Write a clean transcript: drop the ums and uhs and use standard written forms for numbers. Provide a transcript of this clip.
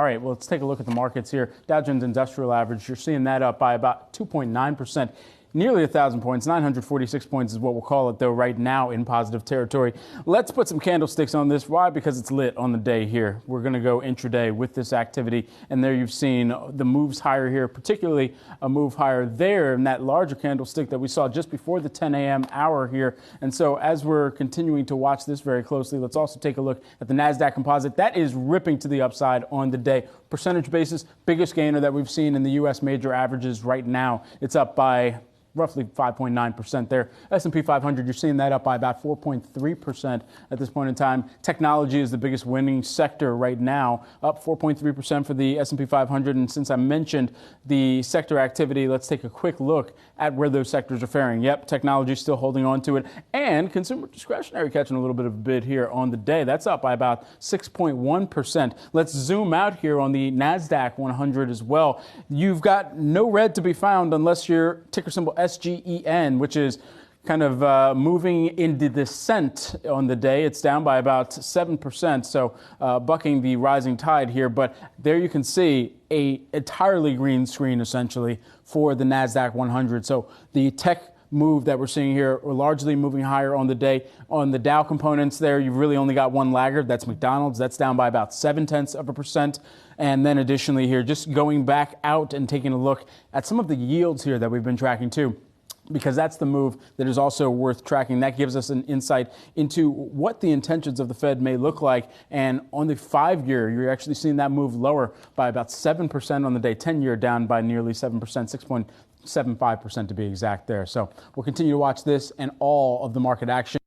All right, well, let's take a look at the markets here. Dow Jones Industrial Average, you're seeing that up by about 2.9%. Nearly 1,000 points, 946 points is what we'll call it, though, right now in positive territory. Let's put some candlesticks on this. Why? Because it's lit on the day here. We're going to go intraday with this activity. And there you've seen the moves higher here, particularly a move higher there in that larger candlestick that we saw just before the 10 a.m. hour here. And so as we're continuing to watch this very closely, let's also take a look at the Nasdaq Composite. That is ripping to the upside on the day. Percentage basis, biggest gainer that we've seen in the U.S. major averages right now. It's up by roughly 5.9% there. S&P 500, you're seeing that up by about 4.3% at this point in time. Technology is the biggest winning sector right now, up 4.3% for the S&P 500. And since I mentioned the sector activity, let's take a quick look at where those sectors are faring. Yep, technology is still holding on to it. And consumer discretionary catching a little bit of a bid here on the day. That's up by about 6.1%. Let's zoom out here on the Nasdaq 100 as well. You've got no red to be found unless your ticker symbol SGEN, which is kind of moving in the descent on the day. It's down by about 7%, so bucking the rising tide here. But there you can see a entirely green screen, essentially, for the Nasdaq 100. So the tech move that we're seeing here, we're largely moving higher on the day. On the Dow components there, you've really only got one laggard. That's McDonald's. That's down by about 0.7%. And then additionally here, just going back out and taking a look at some of the yields here that we've been tracking too, because that's the move that is also worth tracking. That gives us an insight into what the intentions of the Fed may look like. And on the 5-year, you're actually seeing that move lower by about 7% on the day. 10-year down by nearly 7%, 6.75% to be exact there. So we'll continue to watch this and all of the market action.